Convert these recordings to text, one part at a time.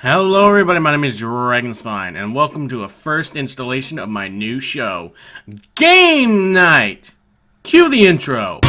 Hello everybody, my name is Dragonspine, and welcome to a first installation of my new show, Game Night! Cue the intro!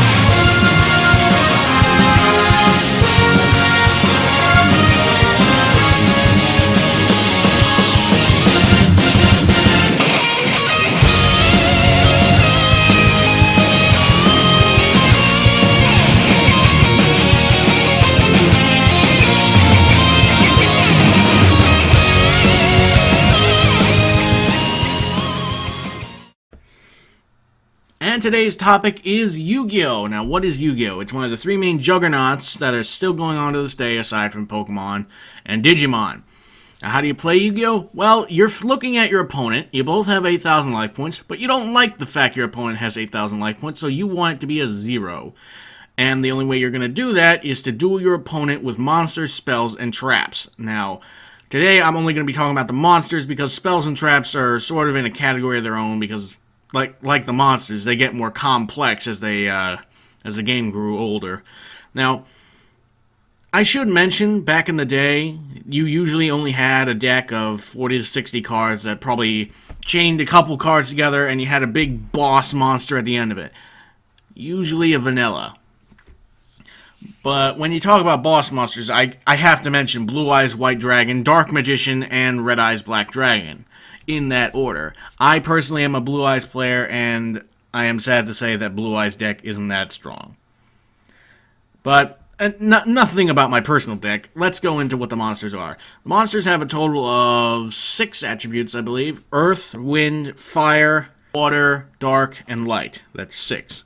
And today's topic is Yu-Gi-Oh! Now, what is Yu-Gi-Oh? It's one of the three main juggernauts that are still going on to this day, aside from Pokemon and Digimon. Now, how do you play Yu-Gi-Oh? Well, you're looking at your opponent. You both have 8,000 life points, but you don't like the fact your opponent has 8,000 life points, so you want it to be a 0. And the only way you're going to do that is to duel your opponent with monsters, spells, and traps. Now, today I'm only going to be talking about the monsters because spells and traps are sort of in a category of their own because like the monsters, they get more complex as the game grew older. Now, I should mention, back in the day, you usually only had a deck of 40 to 60 cards that probably chained a couple cards together, and you had a big boss monster at the end of it. Usually a vanilla. But when you talk about boss monsters, I have to mention Blue Eyes White Dragon, Dark Magician, and Red Eyes Black Dragon. In that order. I personally am a Blue Eyes player, and I am sad to say that Blue Eyes deck isn't that strong. But nothing about my personal deck. Let's go into what the monsters are. The monsters have a total of 6 attributes, I believe. Earth, Wind, Fire, Water, Dark, and Light. That's 6.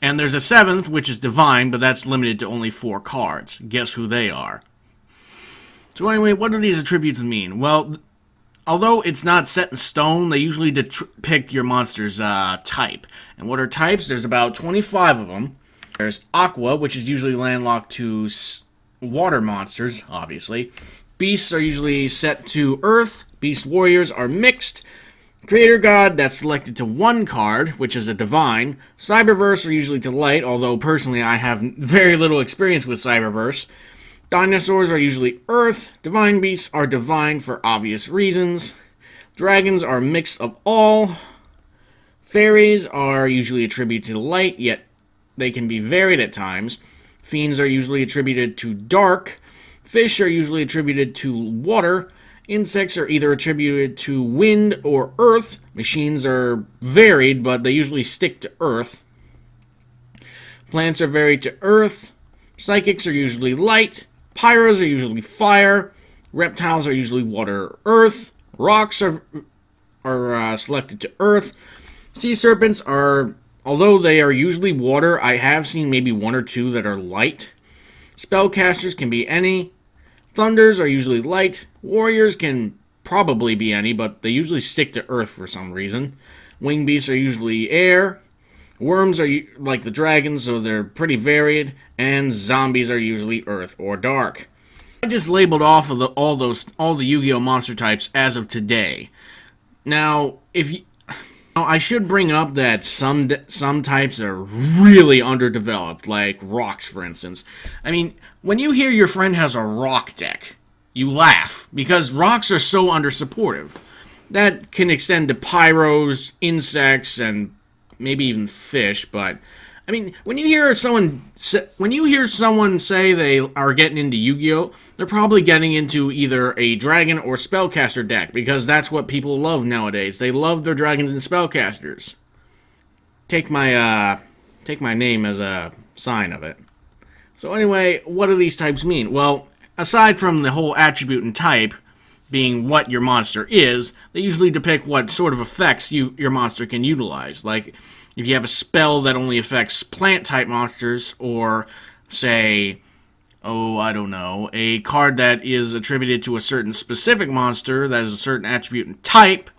And there's a 7th, which is Divine, but that's limited to only 4 cards. Guess who they are? So anyway, what do these attributes mean? Well, although it's not set in stone, they usually depict your monster's type. And what are types? There's about 25 of them. There's Aqua, which is usually landlocked to water monsters, obviously. Beasts are usually set to Earth. Beast Warriors are mixed. Creator God, that's selected to 1 card, which is a Divine. Cyberverse are usually to Light, although personally I have very little experience with Cyberverse. Dinosaurs are usually Earth. Divine Beasts are Divine for obvious reasons. Dragons are mixed of all. Fairies are usually attributed to Light, yet they can be varied at times. Fiends are usually attributed to Dark. Fish are usually attributed to Water. Insects are either attributed to Wind or Earth. Machines are varied, but they usually stick to Earth. Plants are varied to Earth. Psychics are usually Light. Pyros are usually Fire. Reptiles are usually Water or Earth. Rocks are selected to Earth. Sea serpents are, although they are usually Water, I have seen maybe 1 or 2 that are Light. Spellcasters can be any. Thunders are usually Light. Warriors can probably be any, but they usually stick to Earth for some reason. Winged beasts are usually Air. Worms are like the dragons, so they're pretty varied, and zombies are usually Earth or Dark. I just labeled off of all the Yu-Gi-Oh monster types as of today. Now, I should bring up that some types are really underdeveloped, like rocks, for instance. I mean, when you hear your friend has a rock deck, you laugh because rocks are so undersupportive. That can extend to pyros, insects, and maybe even fish, but I mean, when you hear someone say they are getting into Yu-Gi-Oh, they're probably getting into either a dragon or spellcaster deck because that's what people love nowadays. They love their dragons and spellcasters. Take my name as a sign of it. So anyway, what do these types mean? Well, aside from the whole attribute and type being what your monster is, they usually depict what sort of effects your monster can utilize. Like, if you have a spell that only affects plant-type monsters, or, say, I don't know, a card that is attributed to a certain specific monster that has a certain attribute and type,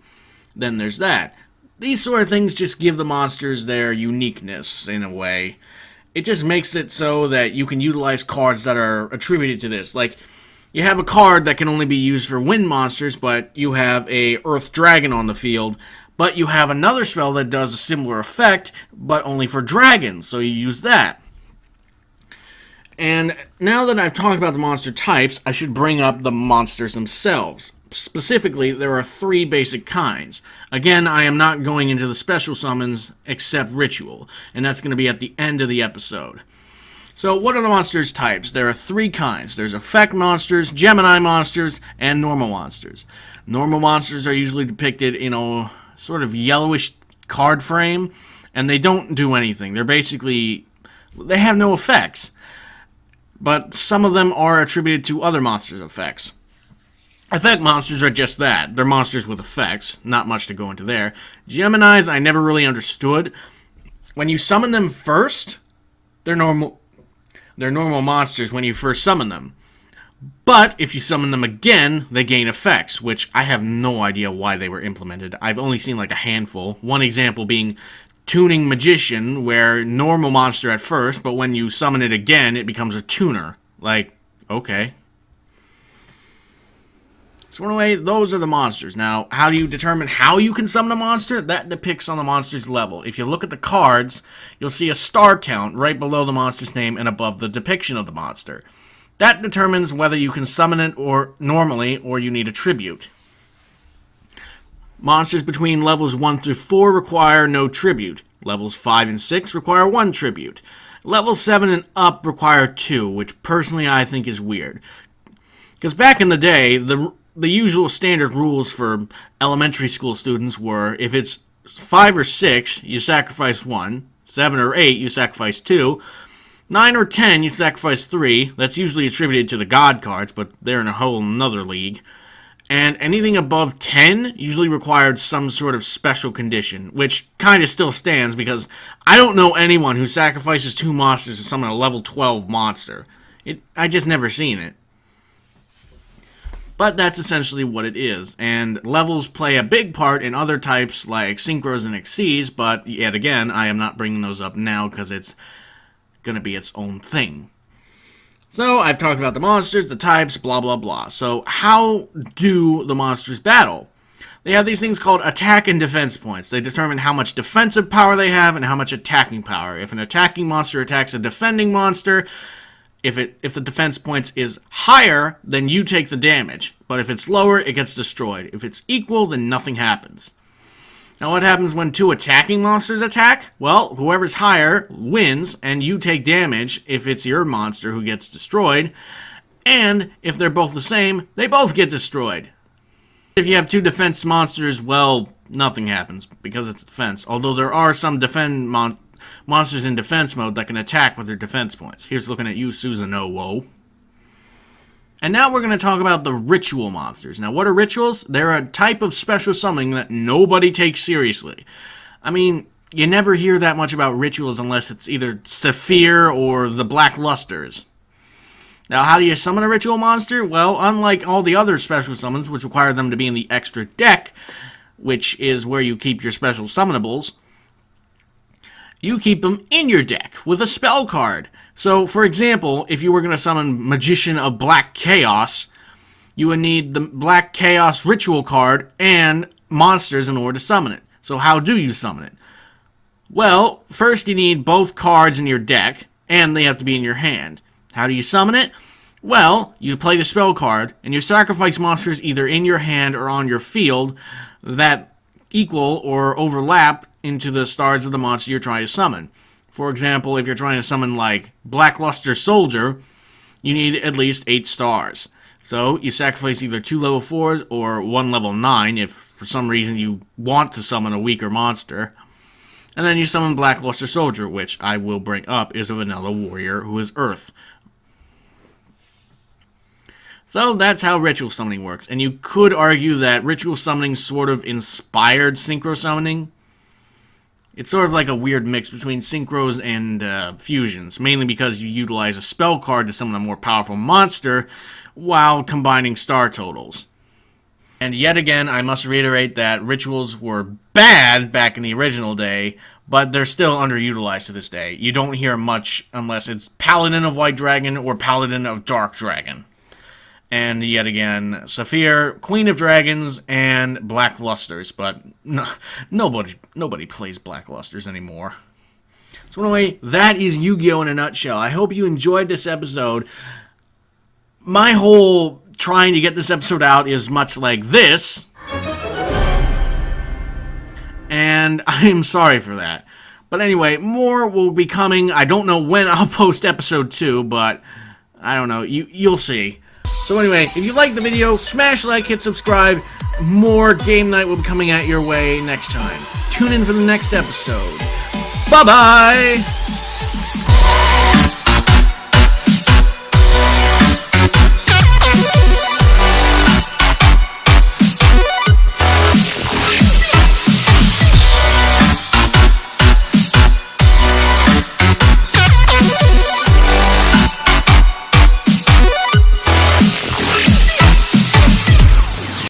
then there's that. These sort of things just give the monsters their uniqueness, in a way. It just makes it so that you can utilize cards that are attributed to this. Like, you have a card that can only be used for wind monsters, but you have a Earth Dragon on the field, but you have another spell that does a similar effect, but only for dragons, so you use that. And now that I've talked about the monster types, I should bring up the monsters themselves. Specifically, there are 3 basic kinds. Again, I am not going into the special summons except Ritual, and that's going to be at the end of the episode. So, what are the monsters types? There are 3 kinds. There's effect monsters, Gemini monsters, and normal monsters. Normal monsters are usually depicted in a sort of yellowish card frame, and they don't do anything. They have no effects. But some of them are attributed to other monsters' effects. Effect monsters are just that. They're monsters with effects. Not much to go into there. Geminis, I never really understood. When you summon them first, they're normal monsters when you first summon them. But if you summon them again, they gain effects, which I have no idea why they were implemented. I've only seen like a handful. One example being Tuning Magician, where normal monster at first, but when you summon it again, it becomes a tuner. Like, okay. So anyway, those are the monsters. Now, how do you determine how you can summon a monster? That depicts on the monster's level. If you look at the cards, you'll see a star count right below the monster's name and above the depiction of the monster. That determines whether you can summon it normally or you need a tribute. Monsters between levels 1 through 4 require no tribute. Levels 5 and 6 require 1 tribute. Levels 7 and up require 2, which personally I think is weird. Because back in the day, the usual standard rules for elementary school students were if it's 5 or 6, you sacrifice 1. 7 or 8, you sacrifice 2. 9 or 10, you sacrifice 3. That's usually attributed to the god cards, but they're in a whole nother league. And anything above 10 usually required some sort of special condition, which kind of still stands because I don't know anyone who sacrifices 2 monsters to summon a level 12 monster. I just never seen it. But that's essentially what it is, and levels play a big part in other types like Synchros and Xyzs, but yet again, I am not bringing those up now because it's going to be its own thing. So, I've talked about the monsters, the types, blah blah blah. So, how do the monsters battle? They have these things called attack and defense points. They determine how much defensive power they have and how much attacking power. If an attacking monster attacks a defending monster, if the defense points is higher, then you take the damage. But if it's lower, it gets destroyed. If it's equal, then nothing happens. Now what happens when 2 attacking monsters attack? Well, whoever's higher wins, and you take damage if it's your monster who gets destroyed. And if they're both the same, they both get destroyed. If you have 2 defense monsters, well, nothing happens, because it's defense. Although there are some monsters in defense mode that can attack with their defense points. Here's looking at you, Susanoo. And now we're going to talk about the ritual monsters. Now, what are rituals? They're a type of special summoning that nobody takes seriously. I mean, you never hear that much about rituals unless it's either Saphir or the Black Lusters. Now, how do you summon a ritual monster? Well, unlike all the other special summons, which require them to be in the extra deck, which is where you keep your special summonables, you keep them in your deck with a spell card. So, for example, if you were going to summon Magician of Black Chaos, you would need the Black Chaos Ritual card and monsters in order to summon it. So how do you summon it? Well, first you need both cards in your deck, and they have to be in your hand. How do you summon it? Well, you play the spell card, and you sacrifice monsters either in your hand or on your field that equal or overlap into the stars of the monster you're trying to summon. For example, if you're trying to summon, like, Blackluster Soldier, you need at least 8 stars. So, you sacrifice either 2 level 4s or 1 level 9 if, for some reason, you want to summon a weaker monster. And then you summon Blackluster Soldier, which I will bring up is a vanilla warrior who is Earth. So, that's how ritual summoning works. And you could argue that ritual summoning sort of inspired synchro summoning. It's sort of like a weird mix between synchros and fusions, mainly because you utilize a spell card to summon a more powerful monster while combining star totals. And yet again, I must reiterate that rituals were bad back in the original day, but they're still underutilized to this day. You don't hear much unless it's Paladin of White Dragon or Paladin of Dark Dragon. And yet again, Saphir, Queen of Dragons, and Blacklusters, but nobody plays Blacklusters anymore. So anyway, that is Yu-Gi-Oh! In a nutshell. I hope you enjoyed this episode. My whole trying to get this episode out is much like this. And I'm sorry for that. But anyway, more will be coming. I don't know when I'll post episode 2, but I don't know. You'll see. So anyway, if you liked the video, smash like, hit subscribe. More game night will be coming at your way next time. Tune in for the next episode. Bye-bye!